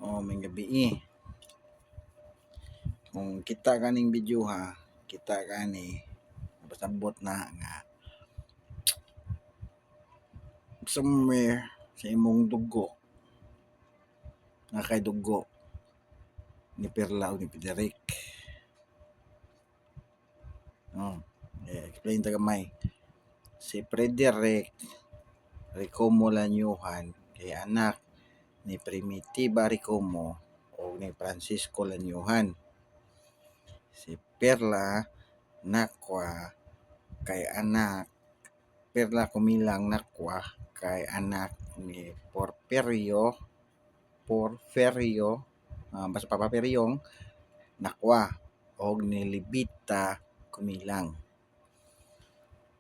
May gabi kung kita kaning video ha, kita kani pasabot na nga somewhere sa imong dugo nga kay dugo ni Perla o ni Frederick. Explain ta gamay. Si Frederick Ricomo Lanyuhan kay anak ni Primitiva Ricomo o ni Francisco Lanyuhan. Si Perla Nakwa kay anak Perla Kumilang Nakwa kay anak ni Porfirio basta Papaperyong Nakwa o ni Libita Kumilang.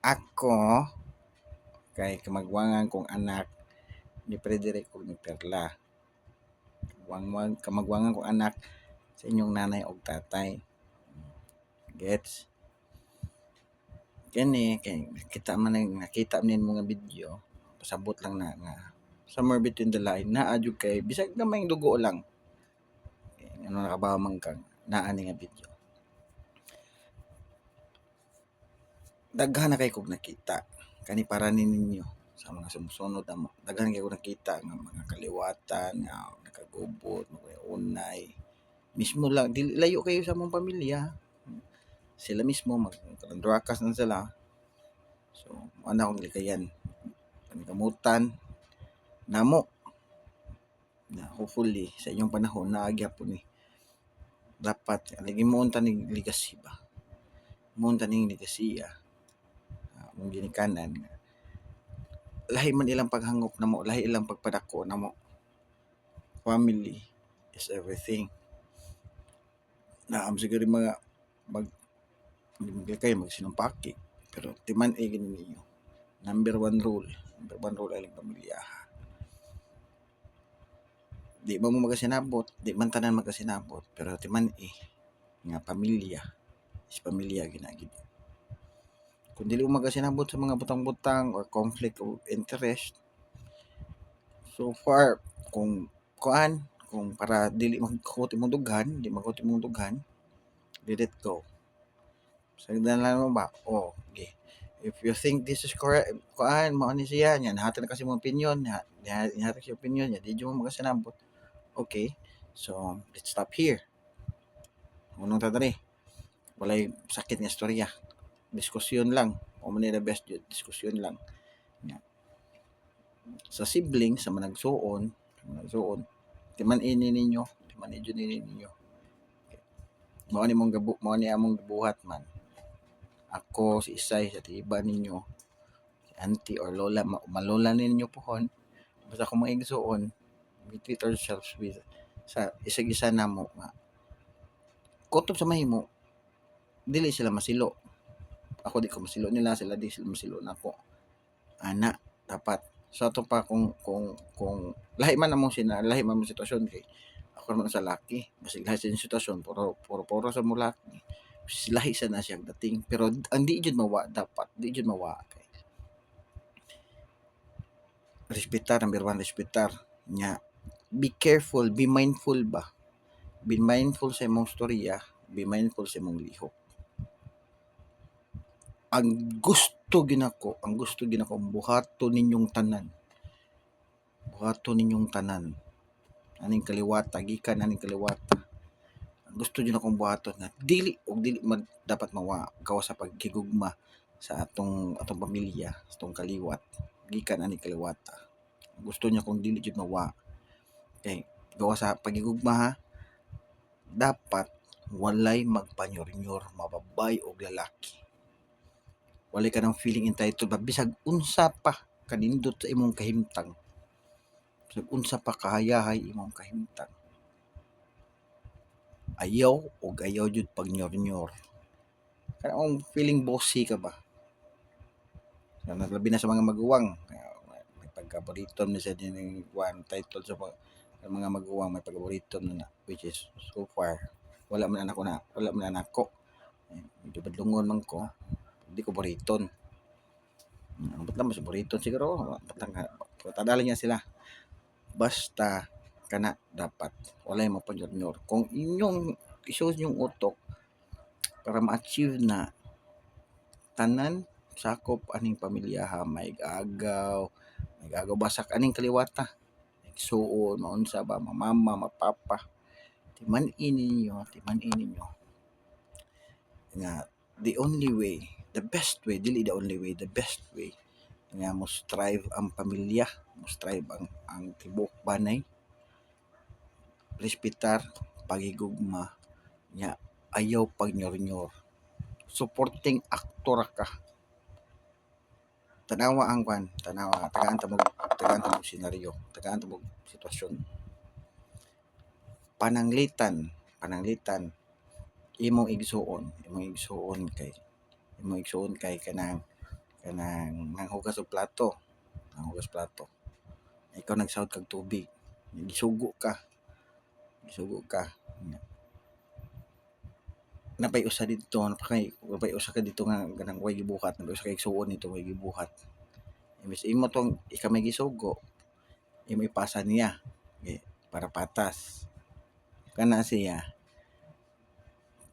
Ako kay kamagwangan kong anak ni Frederick o ni Perla. Kamagwangan kong anak sa inyong nanay o tatay. Gets? Kani kay nakita man mga video, pasabot lang na nga somewhere between the line naa jud kay bisag gamay dugo lang. Ano nakabaw man kang naa ni nga video. Daghan na kay kog nakita kani para ninyo sa mga sumusunod na daghan kay kog nakita nga mga kaliwatan nga nakagubot, mga unay. Mismo lang dili layo kayo sa mong pamilya. Sila mismo magkalandrakas na sila. So, ana akong likayan. Panikamutan namo na hopefully sa inyong panahon naagyapon ni dapat lagi mo unta ning legacy ba. Mo unta ning legacy mong ginikanan lahi man ilang paghangop namo, lahi ilang pagpadako namo. Family is everything. Naam siguro mga kayo magsinumpaki pero timan ay gini ninyo. Number one rule ay lang pamilya. Di ba mo magasinabot, di man tanan magasinabot, pero timan nga pamilya is pamilya ginagid. Kung dili mo magasinabot sa mga butang-butang or conflict of interest, so far kung para dili magkakot imong dughan, let it go. Sagdan lang mo ba? Okay. If you think this is correct, mao ni siya nya nahatag na kasi mo opinion, nahatag siya opinion nya, di mo magasinabot. Okay. So, let's stop here. Unong tadari. Walay sakit nga istorya. Diskusyon lang. O man the best yun. Diskusyon lang. Yeah. Sa sibling, sa managsuon, timan ini ninyo. Mao ni among gabuhat man. Ako, si Isay, sa tiba ninyo, si auntie or lola, malola ninyo pohon. Basta kung mga igsuon, we treat ourselves with sa isag-isa na mo nga kutob sa mahimo dili sila masilo. Ako di ko masilo nila, sila di sila masilo nako. Ana dapat so ato pa kung lahi man among sitwasyon kay ako man sa laki basig lahi sa sitwasyon puro sa mulak lahi sa na siyang dating pero ang di jud mawa dapat di jud mawa kay respetar number 1 respetar nya be careful, be mindful ba? Be mindful sa imong storya, be mindful sa imong lihok. Ang gusto ginako buhaton ninyong tanan. Aning kaliwata, gikan aning kaliwata. Ang gusto niyo akong buhaton na dili dapat mawa gawas sa pagkigugma sa atong pamilya, sa atong kaliwat. Gikan aning kaliwata. Ang gusto niya kung dili jud mawa. Okay, gawas sa pagigugma ha. Dapat walay magpanyor-nyor mababay o lalaki. Walay ka ng feeling entitled ba bisag unsa pa kanindot sa imong kahimtang. Bisag unsa pa kahayahay imong kahimtang. Ayaw jud pagnyor-nyor. Kanang feeling bossy ka ba? Labi na sa mga maguwang. May pagkaboriton na sa din one title sa mga maguwang may pagkaboriton na which is so far wala man anak ko. Medyo badlungon man ko. Hindi ko boriton. Ba't lang mas boriton siguro? Tadali niya sila. Basta kana dapat walay mapanyornyor. Kung inyong isus yung utok para ma-achieve na tanan sakop aning pamilyaha, may agaw basak aning kaliwata, igsuon, maunsa ba, mamama, mapapa, timan-in ninyo nga the only way, the best way, dili the only way, the best way nga mo strive ang pamilya, mo strive ang tibok banay, respetar, pagigugma, nya ayaw pagnyornyor. Supporting actor ka. Tanawa ang kwan, tagaan ta mo senaryo, tagaan ta mo sitwasyon. Pananglitan, imong igsuon kay kanang nanghugas og plato, ikaw nagsawod kag tubig, gisugo ka, napay usa ka dito nga kanang way gibuhat, napay usa ka igsuon nito way gibuhat. Imbes imo tong ika may gisugo, imo ipasa niya para patas. Kana siya,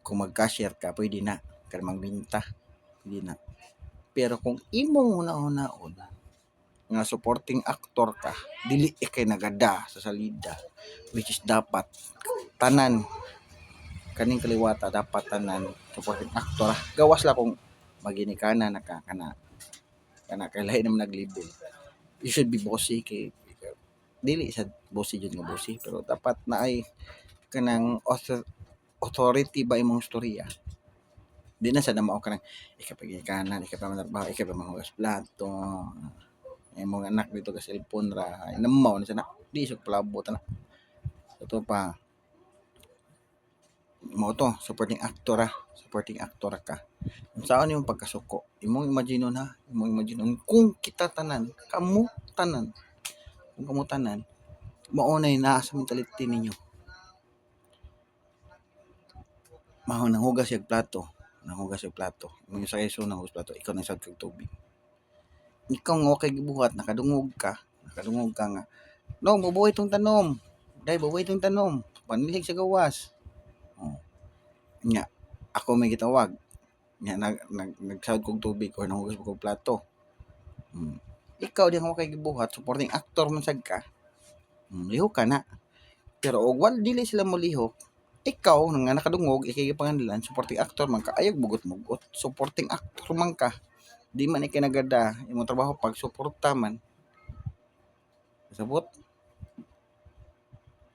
kung mag-cashier ka, pwede na. Kaya magbinta, pwede na. Pero kung imong una-unaon, nga supporting actor ka, dili kay nagada sa salida, which is dapat tanan kaning kaliwata, dapat tanan supporting actor. Gawas la kung maginikana na ka kana kay lahi naman naglibol. You should be bossy kay dili sa bossy jud nga bossy, pero dapat na ay kanang authority ba imong storya. Di na sa namao ka ng ikapaginikanan, ikapamanarbaho, ikapamangugas plato, imong anak dito ka cellphone ra, namaw na siya na, di siya palabot na. Ito pa, mo to, supporting actor ka. Saan yung pagkasuko? Imong imagine kung kita tanan, kung kamu tanan, maunay na sa mentality ninyo. Nang hugas yung plato, imong sa iso nang hugas plato, ikaw nang sad kag tubig. Ikaw nga okay gibuhat, nakadungog ka nga, no, mabuhay tong tanom, panilig sa gawas. Nya, ako may gitawag, nya nagsawod kog tubig or nanghugas kog plato. Ikaw di nga okay gibuhat, supporting actor man sad ka, lihok ka na. Pero og dili sila molihok, ikaw nga nakadungog, ikay panganilan, supporting actor man ka, ayog bugot-mugot, supporting actor man ka, di man ikay nagada, imong trabaho pag suporta man. Kasabot?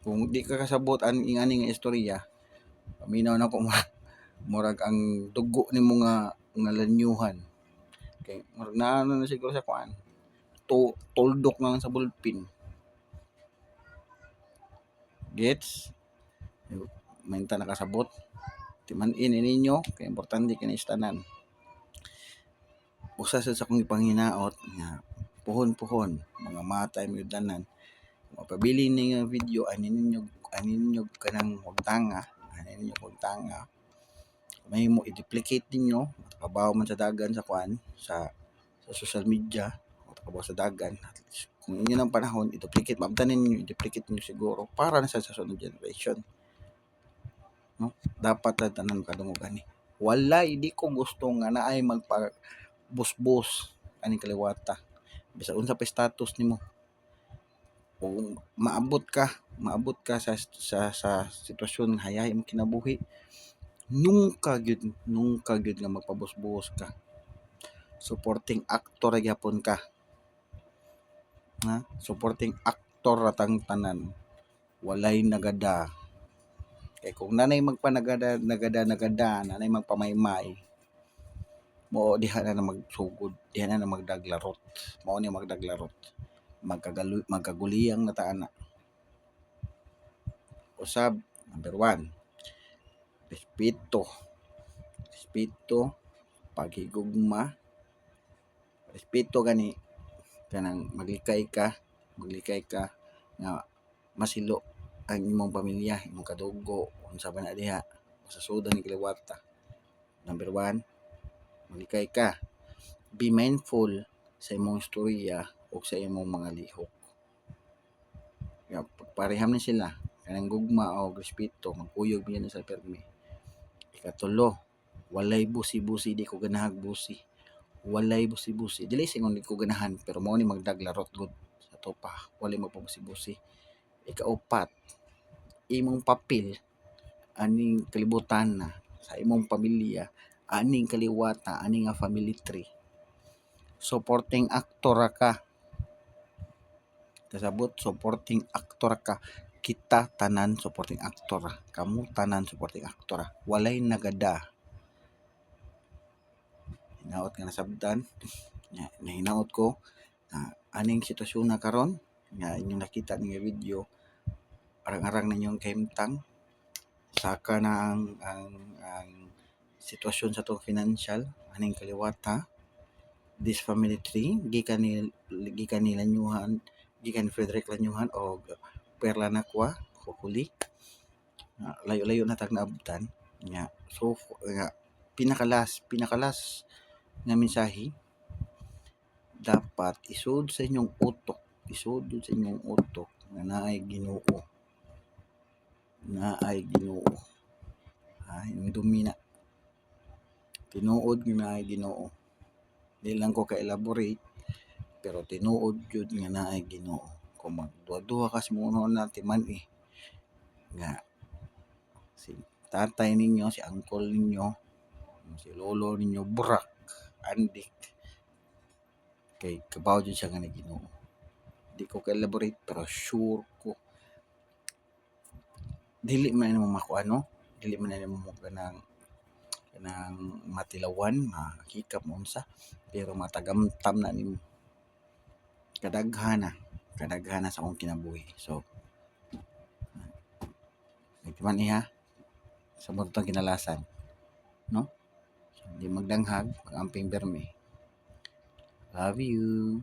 Kung di ka kasabot aning nga istorya, paminaw na ko murag ang dugo nimo nga lanyuhan. Kay murag naano na siguro sa kuan. Tuldok na lang sa bulpin. Gets? Mainta nakasabot. Timan-in ninyo, kay importante kini istanan. Usa sa akong ipanginaot nga puhon mga matay mo danan. Mapabili ninyo video anin ninyo kanang hugtanga, may mo i-duplicate ninyo, kabaw man sa dagan sa kuan sa social media, kabaw sa dagan. Kung inyo ng panahon, i-duplicate, mabtanin ninyo, i-duplicate ninyo siguro para na sa sunod generation. No? Dapat na tanan kadungugan ni. Walay, di ko gusto nga na ay magpa-bus-bus aning kaliwata. Bisa unsa pa status nimo. Kung maabot ka sa sitwasyon hayay mo kinabuhi, nungka gyud nga magpabus-bus ka. Supporting actor gyapon ka. Supporting actor ratang tanan. Walay nagada. Kay kung nanay magpanagada, nanay magpamaymay, mo diha na magsugod, diha na magdaglarot. Mao ni magdaglarot. Magkaguliyang nataan na. Usab, number 1, respeto, paghigugma, respeto gani kanang maglikay ka nga masilo ang imong pamilya, imong kadugo, unsa ba na diha sa sudan ni kaliwata. Number 1, maglikay ka. Be mindful sa imong istorya o sa imong mga lihok. pareham na sila kanang gugma o respeto magkuyog niya sa permi. Ikatulo, walay busi-busi, di ko ganahag busi. Walay busi-busi, dili singon di ko ganahan pero mao ni magdaglarot gud sa topa, walay magpabusi-busi. Ikaupat, imong papel aning kalibutan na sa imong pamilya, aning kaliwata, aning nga family tree. Supporting actor ra ka. Kasabot, supporting actor ka. Kita tanan supporting actor ra. Kamu tanan supporting actor ra. Walay nagada. Hinaot nga nasabdan. Hinaot ko. Aning sitwasyon na karon nga inyong nakita nga video, arang-arang ninyong kahimtang saka na ang sitwasyon sa itong financial aning kaliwata. This family tree gikan ni Lanyuhan, gikan ni Frederick Lanyuhan o Perla Nakwa Kukuli, layo-layo na tag naabtan nga. So nga pinakalas nga mensahe, dapat isud sa inyong utok nga naay Ginoo. Yung dumina tinuod nga naay Ginoo. Di lang ko ka-elaborate pero tinuod jud nga naay Ginoo. Kung magduha-duha ka sa mga natin man nga si tatay ninyo, si uncle ninyo, si lolo ninyo burak andik kay kabaw jud siya nga ni Ginoo. Di ko ka-elaborate pero sure ko dili man mo makuano, dili man mo kanang matilawan, makikap mo unsa, pero matagamtam na nimo kadaghana sa akong kinabuhi. So man iha sa buntong kinalasan, no? So, di magdanghag, pag-amping berme. Love you.